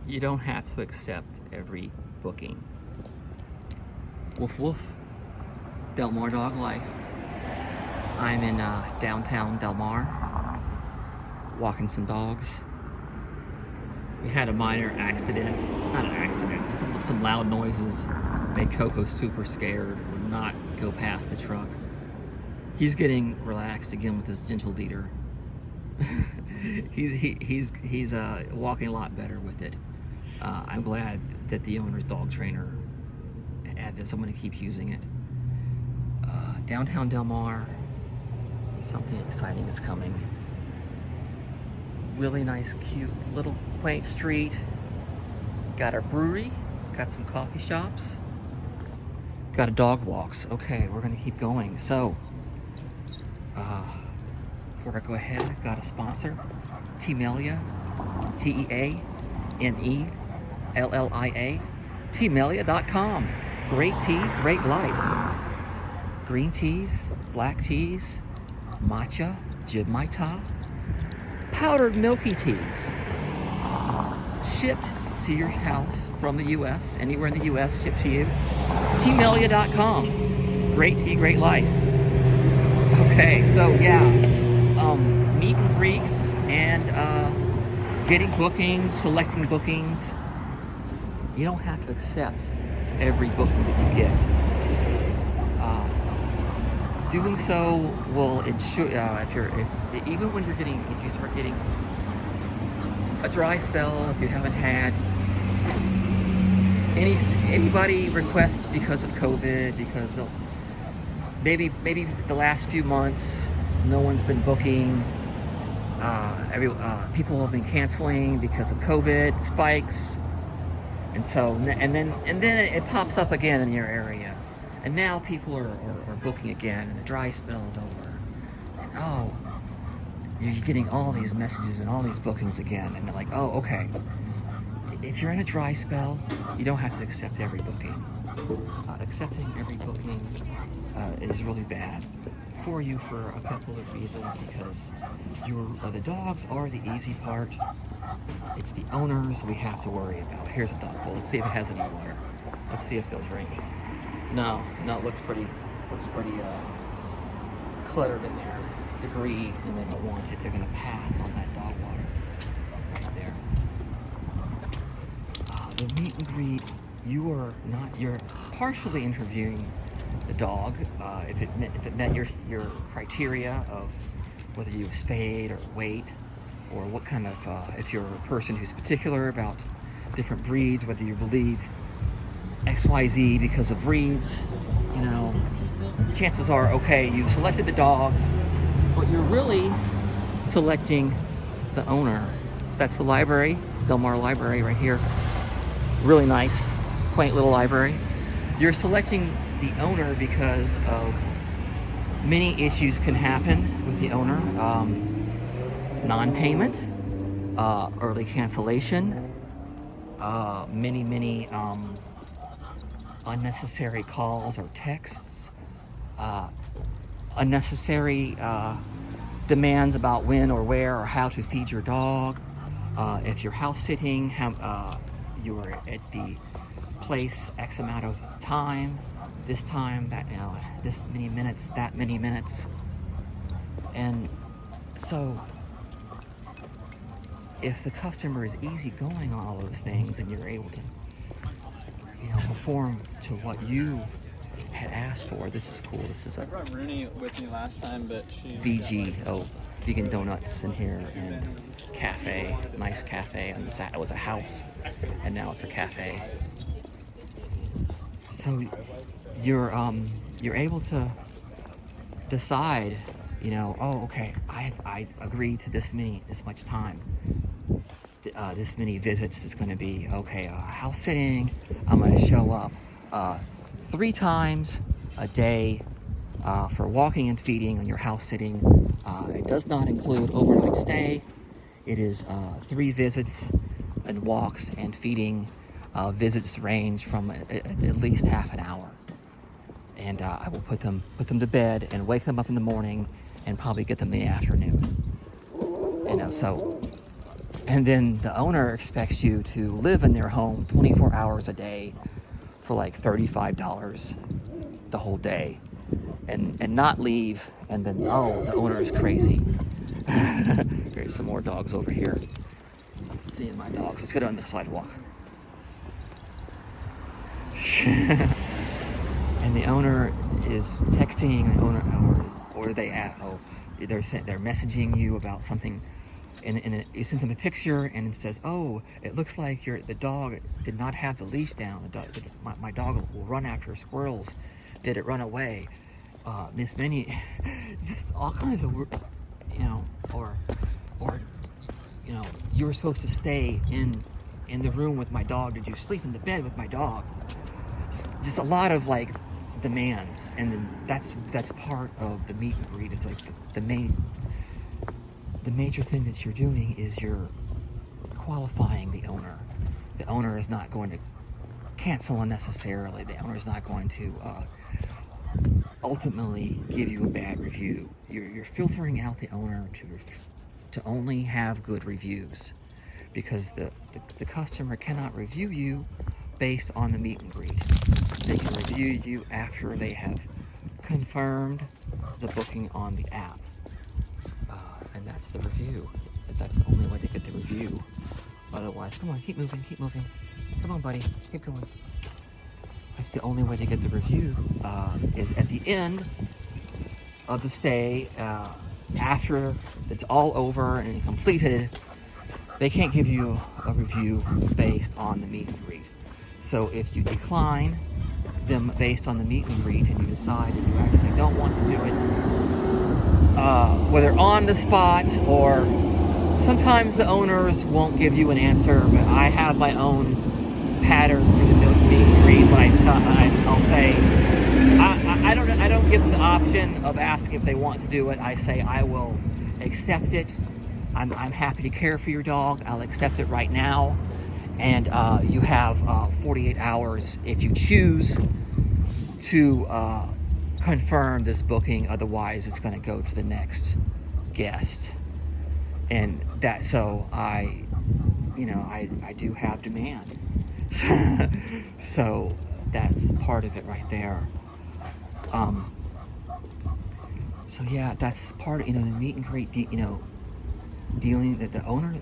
You don't have to accept every booking. Woof woof. Del Mar Dog Life. I'm in downtown Del Mar, walking some dogs. We had a minor accident, not an accident, just some loud noises made Coco super scared, would not go past the truck. He's getting relaxed again with this gentle leader. he's walking a lot better with it. I'm glad that the owner's dog trainer had this. I'm going to keep using it. Downtown Del Mar, something exciting is coming. Really nice, cute, little quaint street. Got a brewery, got some coffee shops, got a dog walks. Okay, we're going to keep going. So, before I go ahead, got a sponsor, Teamelia, Teanelia, Teamelia.com. Great tea, great life. Green teas, black teas, matcha, jibmaita, powdered milky teas. Shipped to your house from the U.S., anywhere in the U.S., shipped to you. Teamelia.com. Great tea, great life. Okay, so yeah, meet and greets and getting bookings, selecting bookings. You don't have to accept every booking that you get. Doing so will ensure even when if you start getting a dry spell, if you haven't had anybody requests because of COVID, because of maybe the last few months no one's been booking. People have been canceling because of COVID spikes, and then it pops up again in your area, and now people are booking again, and the dry spell is over, and you're getting all these messages and all these bookings again, and they're like, oh, okay. If you're in a dry spell, you don't have to accept every booking. Accepting every booking is really bad for you for a couple of reasons, because the dogs are the easy part. It's the owners we have to worry about. Here's a dog bowl. Let's see if it has any water. Let's see if they'll drink. No, it looks pretty cluttered in there. Debris, and they don't want it. They're gonna pass on that dog water right there. The meet and greet, you're partially interviewing the dog, if it met your criteria of whether you have spayed or weight, or what kind of, if you're a person who's particular about different breeds, whether you believe XYZ because of breeds, chances are, okay, you've selected the dog, but you're really selecting the owner. That's the library, Del Mar Library right here. Really nice, quaint little library. You're selecting the owner because of many issues can happen with the owner. Non-payment, early cancellation, many unnecessary calls or texts, unnecessary demands about when or where or how to feed your dog. If you're house sitting, you're at the place X amount of time, this time, that, this many minutes, that many minutes. And so if the customer is easygoing on all those things, and you're able to perform to what you had asked for, this is cool. This is I brought Rooney with me last time, but she vegan donuts in here, and cafe, nice cafe. And it was a house, and now it's a cafe. So you're able to decide, oh, okay, I agreed to this much time. This many visits is going to be, okay, house sitting, I'm going to show up 3 times a day for walking and feeding on your house sitting. It does not include overnight stay. It is 3 visits and walks and feeding. Visits range from at least half an hour. And I will put them to bed and wake them up in the morning and probably get them in the afternoon. So And then the owner expects you to live in their home 24 hours a day for like $35 the whole day, and not leave. And then, oh, the owner is crazy. There's some more dogs over here. Seeing my dogs. Let's get on the sidewalk. And the owner is texting the owner, or they're messaging you about something, and you sent them a picture, and it says, "Oh, it looks like the dog did not have the leash down. My dog will run after squirrels. Did it run away? Miss Minnie," just all kinds of, or you were supposed to stay in the room with my dog. Did you sleep in the bed with my dog? Just a lot of like demands, and then that's part of the meet and greet. It's like the major thing that you're doing is you're qualifying the owner. The owner is not going to cancel unnecessarily. The owner is not going to ultimately give you a bad review. You're filtering out the owner to only have good reviews, because the customer cannot review you based on the meet and greet. They can review you after they have confirmed the booking on the app, and that's the review. That's the only way to get the review. Otherwise, come on, keep moving. Come on, buddy, keep going. That's the only way to get the review, is at the end of the stay, after it's all over and completed. They can't give you a review based on the meet and greet. So if you decline them based on the meet and greet, and you decide that you actually don't want to do it, whether on the spot, or sometimes the owners won't give you an answer, but I have my own pattern for the meet and greet. When I'll say, I don't give them the option of asking if they want to do it. I say, I will accept it. I'm happy to care for your dog. I'll accept it right now. And you have 48 hours if you choose to confirm this booking. Otherwise, it's going to go to the next guest. And that, so I do have demand. So that's part of it right there. So yeah, that's part of, the meet and greet, dealing that the owner,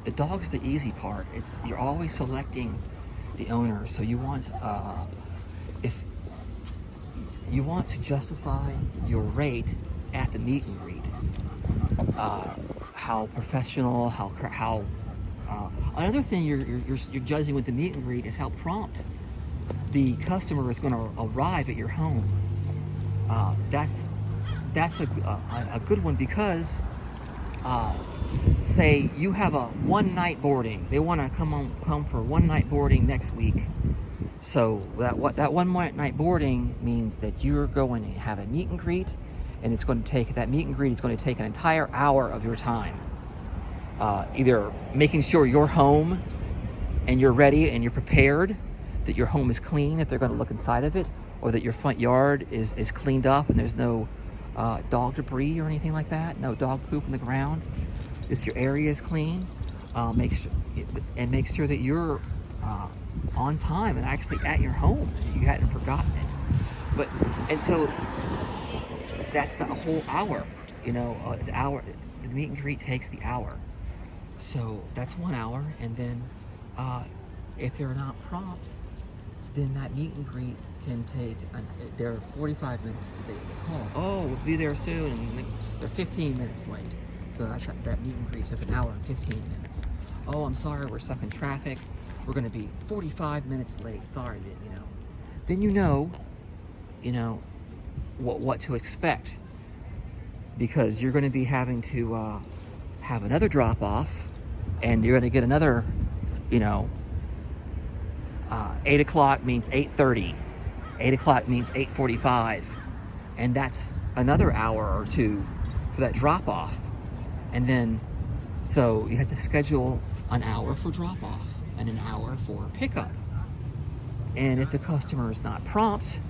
the dog's the easy part. You're always selecting the owner. So you want, if you want to justify your rate at the meet and greet, how professional, how another thing you're judging with the meet and greet is how prompt the customer is going to arrive at your home. That's a good one, because say you have a one-night boarding. They want to come for one-night boarding next week. So that one-night boarding means that you're going to have a meet and greet, and that meet and greet is going to take an entire hour of your time. Either making sure you're home and you're ready and you're prepared, that your home is clean if they're going to look inside of it, or that your front yard is cleaned up and there's no dog debris or anything like that, no dog poop on the ground. Your area is clean. Make sure that you're on time and actually at your home. You hadn't forgotten it. And so that's the whole hour. The hour. The meet and greet takes the hour. So that's 1 hour, and then if they're not prompt, then that meet and greet can take, they're 45 minutes that they call. Oh, we'll be there soon, and they're 15 minutes late. So that meet and greet took an hour and 15 minutes. Oh, I'm sorry, we're stuck in traffic. We're going to be 45 minutes late. Sorry, Then you know what to expect, because you're going to be having to have another drop off, and you're going to get another, 8 o'clock means 8:30. 8 o'clock means 8:45. And that's another hour or two for that drop off. And then, so you have to schedule an hour for drop off and an hour for pickup. And if the customer is not prompt,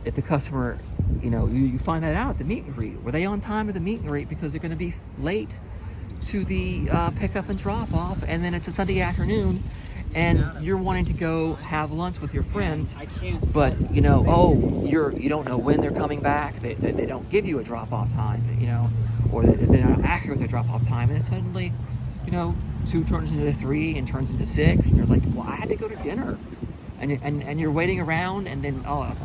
if the customer, you find that out at the meet and greet. Were they on time at the meet and greet because they're going to be late to the pickup and drop off, and then it's a Sunday afternoon, and you're wanting to go have lunch with your friends, but you know, you don't know when they're coming back. They don't give you a drop off time, you know, or they're not accurate with their drop off time, and it's suddenly, you know, 2 turns into 3 and turns into 6, and you're like, well, I had to go to dinner, and you're waiting around, and then I'm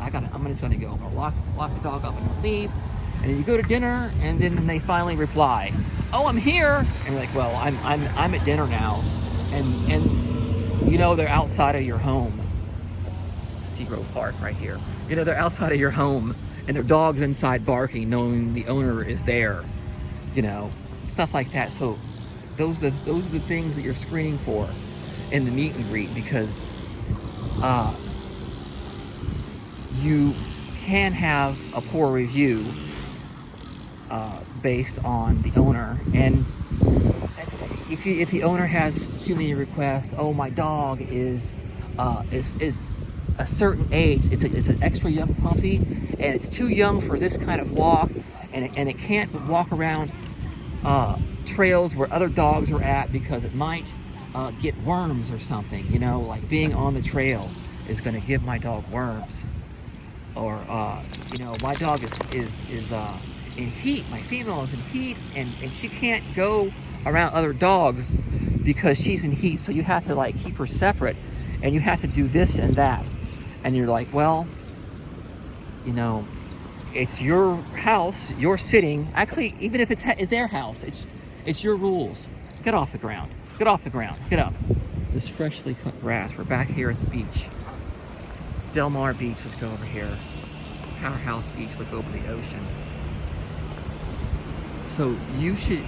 just gonna go. I'm gonna lock the dog up and leave. And then you go to dinner, and then they finally reply, "Oh, I'm here." And you're like, "Well, I'm at dinner now," and you know they're outside of your home. Seagrove Park right here. You know they're outside of your home, and their dog's inside barking, knowing the owner is there. You know, stuff like that. So those are the things that you're screening for in the meet and greet, because you can have a poor review based on the owner, and if the owner has too many requests, oh, my dog is a certain age, it's an extra young puppy, and it's too young for this kind of walk, and it can't walk around trails where other dogs are at because it might get worms or something, you know, like being on the trail is going to give my dog worms, or you know, my dog is in heat, my female is in heat, and she can't go around other dogs because she's in heat, so you have to like keep her separate, and you have to do this and that, and you're like, well, you know, it's your house, you're sitting, actually, even if it's their house, it's your rules. Get off the ground, get up. This freshly cut grass. We're back here at the beach, Del Mar Beach. Let's go over here. Powerhouse Beach, look over the ocean. So you should,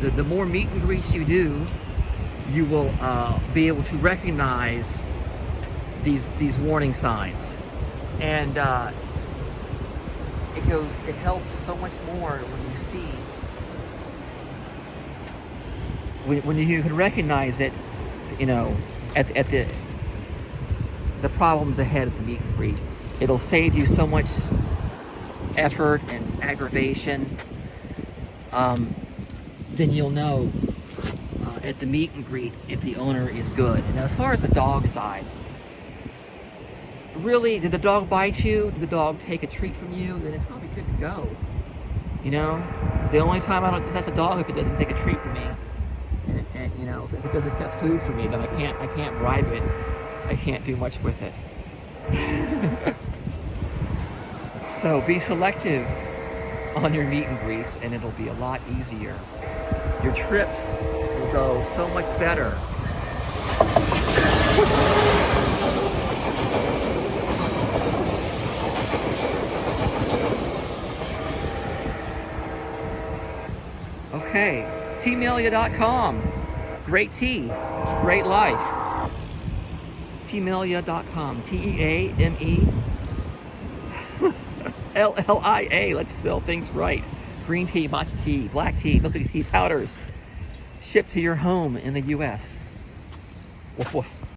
the more meet and greets you do, you will be able to recognize these warning signs, and it helps so much more when you see, when you can recognize it, you know, at the problems ahead at the meet and greet. It'll save you so much effort and aggravation. Then you'll know at the meet and greet if the owner is good. And as far as the dog side, really, did the dog bite you? Did the dog take a treat from you? Then it's probably good to go. You know, the only time I don't accept the dog if it doesn't take a treat from me, and you know, if it doesn't accept food from me, then I can't bribe it. I can't do much with it. So be selective on your meet and greets, and it'll be a lot easier. Your trips will go so much better. Okay, teamelia.com. Great tea, great life. Teamelia.com. TEAMELLIA. Let's spell things right. Green tea, matcha tea, black tea, milky tea powders, shipped to your home in the U.S. Woof woof.